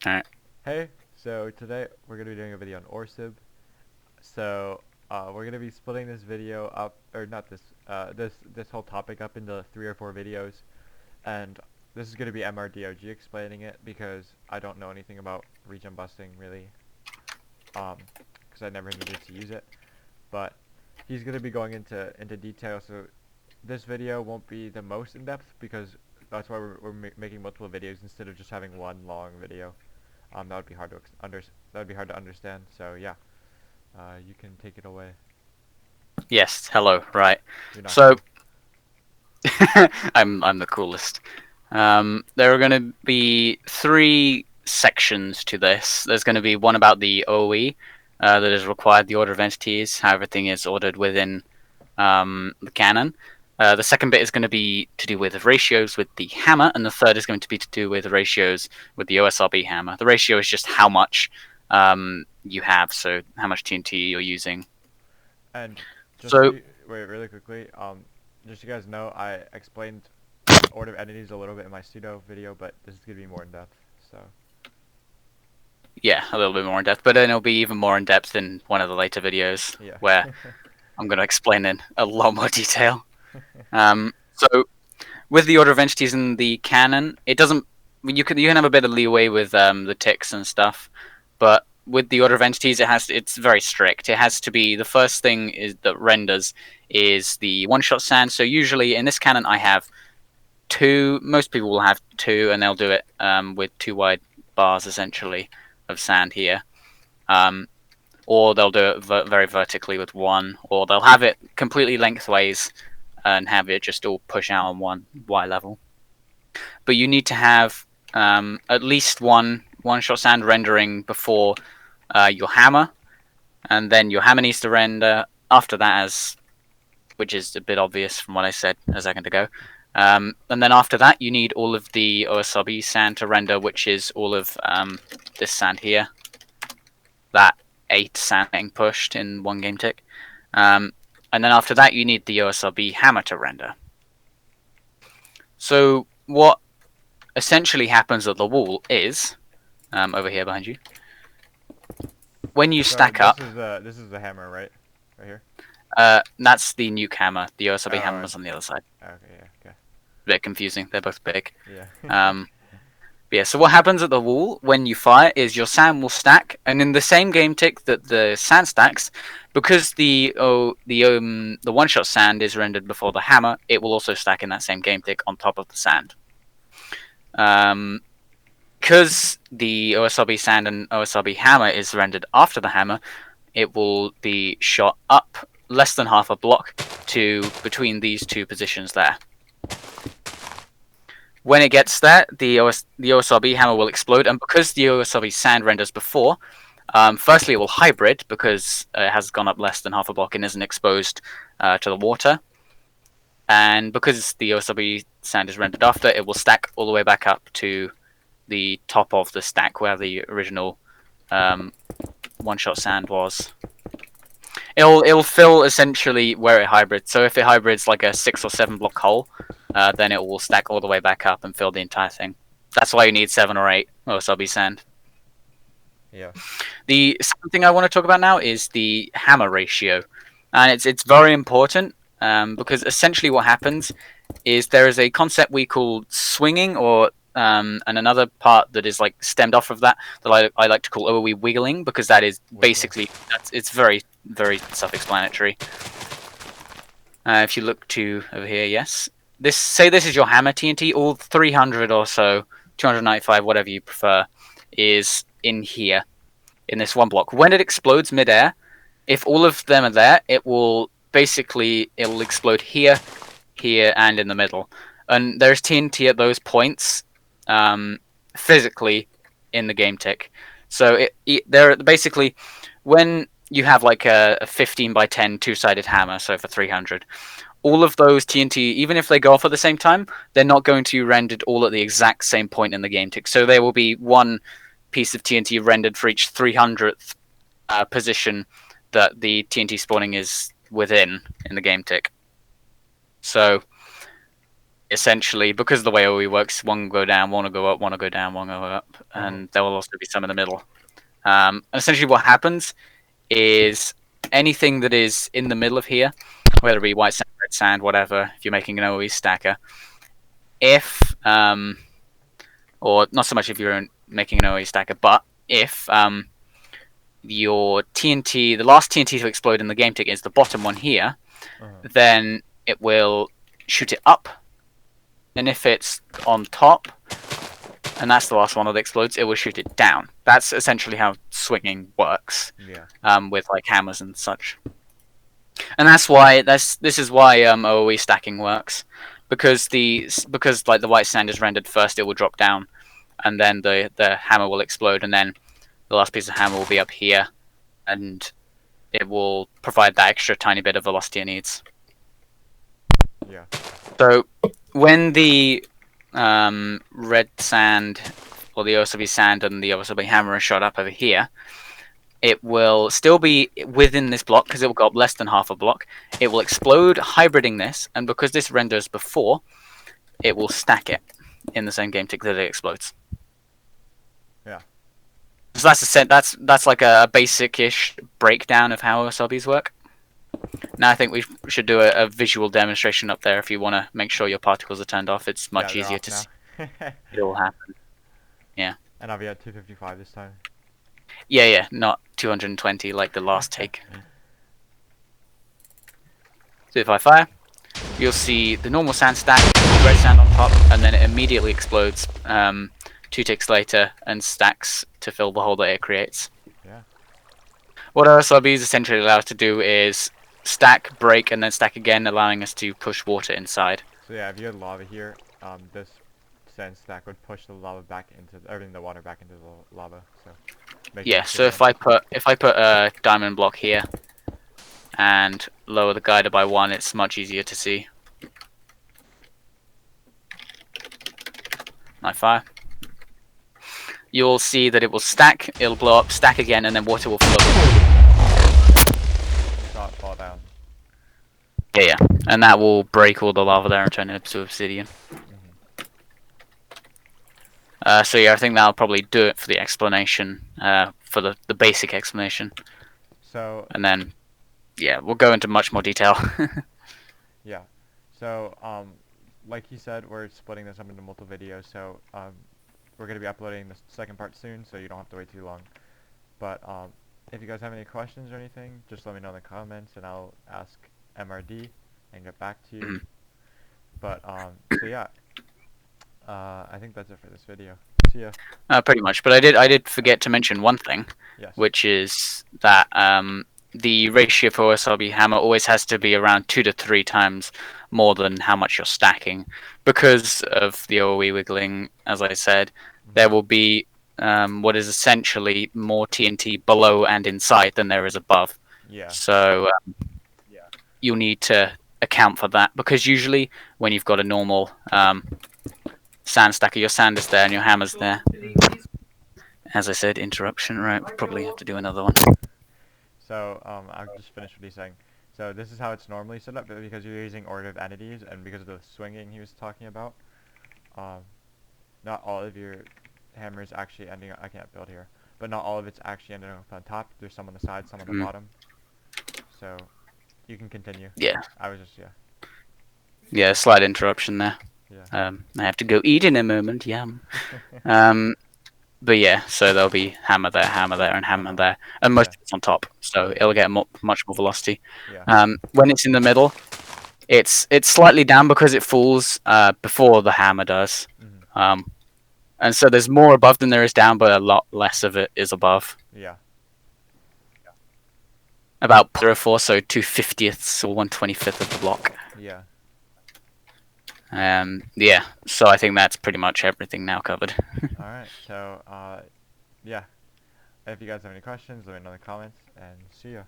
Alright. Hey, so today we're going to be doing a video on ORSIB. So we're going to be splitting this video up, or not this, this whole topic up into 3 or 4 videos, and this is going to be MRDOG explaining it because I don't know anything about regen busting really, because I never needed to use it. But he's going to be going into detail, so this video won't be the most in depth because that's why we're making multiple videos instead of just having one long video. That would be hard to understand. So yeah, you can take it away. Yes, hello, right. You're not So cool. I'm the coolest. There are gonna be three sections to this. There's gonna be one about the OE, that is required, the order of entities, how everything is ordered within the canon. The second bit is going to be to do with ratios with the hammer, and the third is going to be to do with ratios with the OSRB hammer. The ratio is just how much you have, so how much TNT you're using. And just so So you, wait, really quickly, just so you guys know, I explained order of entities a little bit in my pseudo video, but this is gonna be more in depth. So yeah, a little bit more in depth, but then it'll be even more in depth in one of the later videos yeah. where I'm going to explain in a lot more detail. So with the order of entities in the canon, it doesn't. You can have a bit of leeway with the ticks and stuff, but with the order of entities, it's very strict. It has to be the first thing is that renders is the one shot sand. So usually in this canon, I have two. Most people will have two, and they'll do it with two wide bars essentially of sand here. Um, or they'll do it very vertically with one, or they'll have it completely lengthways and have it just all push out on one Y level. But you need to have at least one shot sand rendering before your hammer, and then your hammer needs to render after that, as which is a bit obvious from what I said a second ago. And then after that, you need all of the OSRB sand to render, which is all of this sand here. That 8 sand being pushed in one game tick. Um, and then after that, you need the OSRB hammer to render. So what essentially happens at the wall is over here behind you. When you So stack up, this is the hammer, right? Right here. that's the nuke hammer. The Oh, OSRB alright. hammer's on the other side. Okay, yeah, okay. A bit confusing. They're both big. Yeah. Um, yeah. So what happens at the wall when you fire is your sand will stack, and in the same game tick that the sand stacks, because the one shot sand is rendered before the hammer, it will also stack in that same game tick on top of the sand. Um, because the OSRB sand and OSRB hammer is rendered after the hammer, it will be shot up less than half a block to between these two positions there. When it gets there, the OSRB hammer will explode, and because the OSRB sand renders before, firstly it will hybrid because it has gone up less than half a block and isn't exposed to the water. And because the OSRB sand is rendered after, it will stack all the way back up to the top of the stack where the original one-shot sand was. It'll fill essentially where it hybrids. So if it hybrids like a 6 or 7 block hole, then it will stack all the way back up and fill the entire thing. That's why you need 7 or 8 OSRB sand. Yeah. The second thing I want to talk about now is the hammer ratio, and it's very important because essentially what happens is there is a concept we call swinging, or and another part that is like stemmed off of that I like to call OE wiggling, because that is Wiggling. basically it's very self-explanatory. If you look to over here, yes, this is your hammer TNT, all 300 or so, 295, whatever you prefer, is in here in this one block. When it explodes midair, if all of them are there, it'll explode here, here, and in the middle. And there's TNT at those points, physically in the game tick. So they're basically when you have like a 15 by 10 two-sided hammer, so for 300, all of those TNT, even if they go off at the same time, they're not going to be rendered all at the exact same point in the game tick. So there will be one piece of TNT rendered for each 300th position that the TNT spawning is within in the game tick. So essentially, because of the way OE works, one will go down, one will go up, one will go down, one will go up, Oh. and there will also be some in the middle. Essentially, what happens is anything that is in the middle of here, whether it be white sand, red sand, whatever, if you're making an OE stacker, if or not so much if you're making an OE stacker, but if your TNT, the last TNT to explode in the game ticket is the bottom one here, Uh-huh. then it will shoot it up, and if it's on top, and that's the last one that explodes, it will shoot it down. That's essentially how swinging works, Yeah. with like hammers and such. And this is why OE stacking works, because like the white sand is rendered first, it will drop down, and then the hammer will explode, and then the last piece of hammer will be up here, and it will provide that extra tiny bit of velocity it needs. Yeah. So when the red sand or the OSRB sand and the OSRB hammer are shot up over here, it will still be within this block because it will go up less than half a block. It will explode, hybriding this, and because this renders before, it will stack it in the same game tick that it explodes. Yeah. So that's like a basic-ish breakdown of how OSRBs work. Now I think we should do a visual demonstration up there if you want to make sure your particles are turned off. It's much Yeah, they're easier off to now. see it all happen. Yeah. And I'll be at 255 this time. Yeah, not 220 like the last take. So if I fire, you'll see the normal sand stack, red sand on top, and then it immediately explodes 2 ticks later and stacks to fill the hole that it creates. Yeah. What OSRB is essentially allowed to do is stack, break, and then stack again, allowing us to push water inside. So yeah, if you had lava here, this sand stack would push the lava back into the water back into the lava. So Yeah, so if I put a diamond block here and lower the guider by 1, it's much easier to see. I fire. You'll see that it will stack, it'll blow up, stack again, and then water will flow. saw it fall down. Yeah, and that will break all the lava there and turn it into obsidian. So yeah, I think that'll probably do it for the explanation, for the basic explanation. So And then, yeah, we'll go into much more detail. yeah, so like he said, we're splitting this up into multiple videos. So we're gonna be uploading the second part soon, so you don't have to wait too long. But if you guys have any questions or anything, just let me know in the comments, and I'll ask MRD and get back to you. But so yeah, I think that's it for this video. See ya. Pretty much, but I did forget to mention one thing, Yes. which is that the ratio for OSRB hammer always has to be around 2 to 3 times more than how much you're stacking, because of the OE wiggling. As I said, there will be what is essentially more TNT below and inside than there is above. Yeah. So you'll need to account for that, because usually when you've got a normal sand stacker, your sand is there and your hammer's there. As I said, interruption, right? We'll probably have to do another one. So I'll just finish what he's saying. So this is how it's normally set up, but because you're using order of entities and because of the swinging he was talking about, not all of your hammers actually ending up, I can't build here, but not all of it's actually ending up on top. There's some on the side, some on the bottom. So you can continue. Yeah. I was just, Yeah, slight interruption there. Yeah. I have to go eat in a moment, yum. But yeah, so there'll be hammer there, and hammer there, and most of it's on top, so it'll get much more velocity. Yeah. When it's in the middle, it's slightly down because it falls before the hammer does. And so there's more above than there is down, but a lot less of it is above. Yeah. About 0.04, so 2/50ths or 1/25th of the block. Yeah. Yeah, so I think that's pretty much everything now covered. Alright, so, yeah. If you guys have any questions, let me know in the comments, and see ya.